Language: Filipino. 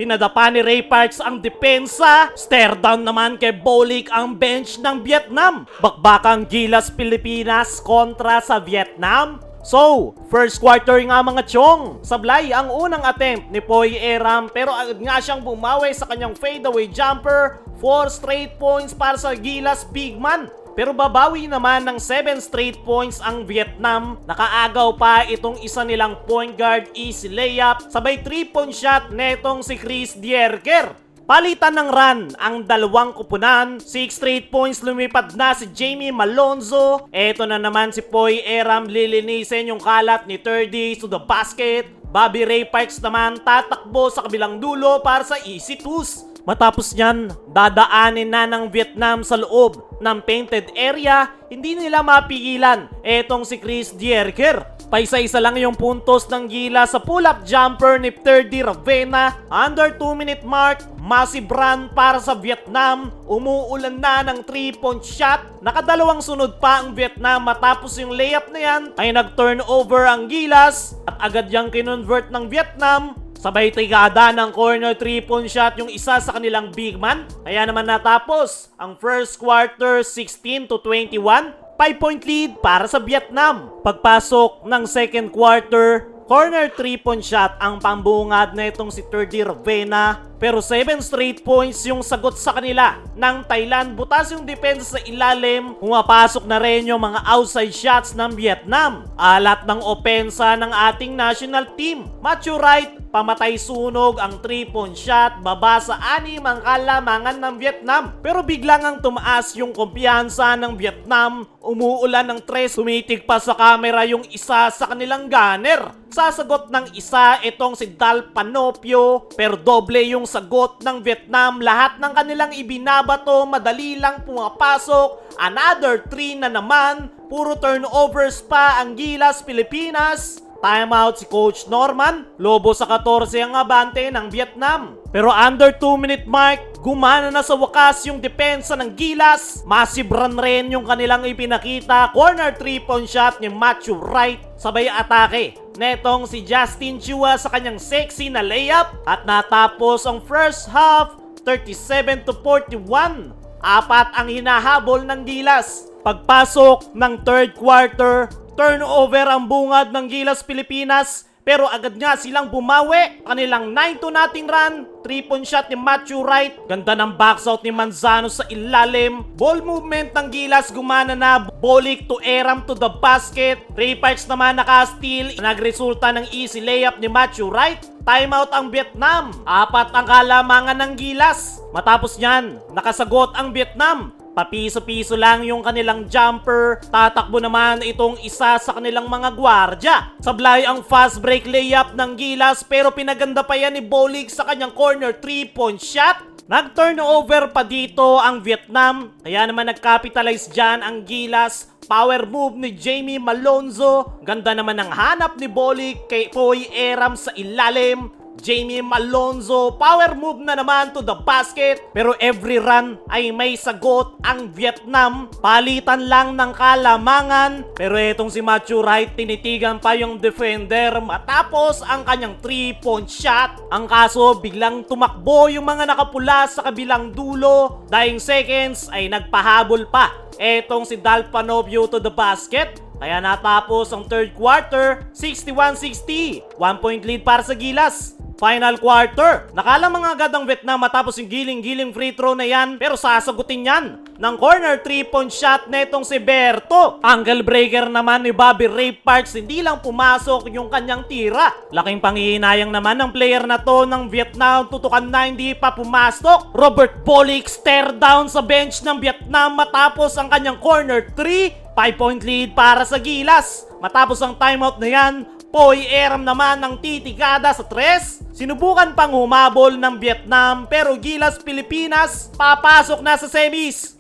Pinadapa ni Ray Parks ang depensa, stare down naman kay Bolik ang bench ng Vietnam. Bakbakang Gilas Pilipinas kontra sa Vietnam. So, first quarter nga mga chong. Sablay ang unang attempt ni Poy Eram pero agad nga siyang bumawi sa kanyang fadeaway jumper. 4 straight points para sa Gilas Bigman. Pero babawi naman ng 7 straight points ang Vietnam. Nakaagaw pa itong isa nilang point guard easy layup. Sabay 3-point shot netong si Chris Dierker. Palitan ng run ang dalawang kupunan. 6 straight points lumipad na si Jamie Malonzo. Eto na naman si Poy Eram lilinisin yung kalat ni 30 to the basket. Bobby Ray Parks naman tatakbo sa kabilang dulo para sa easy twos. Matapos niyan, dadaanin na ng Vietnam sa loob ng painted area, hindi nila mapigilan etong si Chris Dierker. Paisa-isa lang yung puntos ng Gila sa pull-up jumper ni 30 Ravena. Under 2-minute mark, massive run para sa Vietnam. Umuulan na ng 3-point shot. Nakadalawang sunod pa ang Vietnam matapos yung layup na yan ay nag-turnover ang Gilas at agad yung kinonvert ng Vietnam. Sabay trigada ng corner 3-point shot yung isa sa kanilang big man. Kaya naman natapos ang first quarter 16-21. 5-point lead para sa Vietnam. Pagpasok ng second quarter, corner 3-point shot ang pambungad na itong si 30 Ravena. Pero 7 straight points yung sagot sa kanila ng Thailand. Butas yung depensa sa ilalim. Pumapasok na rin yung mga outside shots ng Vietnam. Alat ng opensa ng ating national team. Matthew Wright, pamatay sunog ang 3-point shot. Baba sa 6 ang kalamangan ng Vietnam. Pero biglang ang tumaas yung kumpiyansa ng Vietnam. Umuulan ng 3. Tumitig pa sa camera yung isa sa kanilang gunner. Sasagot ng isa itong si Dal Panopio. Pero doble yung sagot ng Vietnam. Lahat ng kanilang ibinabato, madali lang pumapasok. Another 3 na naman. Puro turnovers pa ang Gilas Pilipinas. Timeout si Coach Norman. Lobo sa 14 ang abante ng Vietnam. Pero under 2-minute mark, gumana na sa wakas yung depensa ng Gilas. Massive run rin yung kanilang ipinakita. Corner 3-point shot ni Matthew Wright. Sabay atake netong si Justin Chua sa kanyang sexy na layup. At natapos ang first half 37-41. Apat ang hinahabol ng Gilas. Pagpasok ng third quarter, turnover ang bungad ng Gilas Pilipinas. Pero agad nga silang bumawi. Kanilang 9-0 run. 3-point shot ni Matthew Wright. Ganda ng box out ni Manzano sa ilalim. Ball movement ng Gilas gumana na. Bolik to Eram to the basket. Ray Parks naman naka-steal. Nagresulta ng easy layup ni Matthew Wright. Timeout ang Vietnam. 4 ang kalamangan ng Gilas. Matapos nyan, nakasagot ang Vietnam. Papiso-piso lang yung kanilang jumper. Tatakbo naman itong isa sa kanilang mga gwardya. Sablay ang fast break layup ng Gilas pero pinaganda pa yan ni Bolig sa kanyang corner 3-point shot. Nag-turnover pa dito ang Vietnam. Kaya naman nag-capitalize dyan ang Gilas. Power move ni Jamie Malonzo. Ganda naman ng hanap ni Bolig kay Poy Eram sa ilalim. Jamie Malonzo, power move na naman to the basket. Pero every run ay may sagot ang Vietnam. Palitan lang ng kalamangan. Pero etong si Matthew Wright, tinitigan pa yung defender matapos ang kanyang 3-point shot. Ang kaso, biglang tumakbo yung mga nakapula sa kabilang dulo. Dying seconds ay nagpahabol pa etong si Dal Panopio to the basket. Kaya natapos ang third quarter, 61-60. 1-point lead para sa Gilas. Final quarter. Nakalamang agad ang Vietnam matapos yung giling-giling free throw na yan. Pero sasagutin yan ng corner 3-point shot netong si Berto. Angle breaker naman ni Bobby Ray Parks. Hindi lang pumasok yung kanyang tira. Laking panghihinayang naman ng player na to ng Vietnam. Tutukan na hindi pa pumasok. Robert Bolik stare down sa bench ng Vietnam matapos ang kanyang corner 3. 5-point lead para sa Gilas. Matapos ang timeout na yan, Poy Eram naman ng titigada sa 3. Sinubukan pang humabol ng Vietnam pero Gilas Pilipinas papasok na sa semis.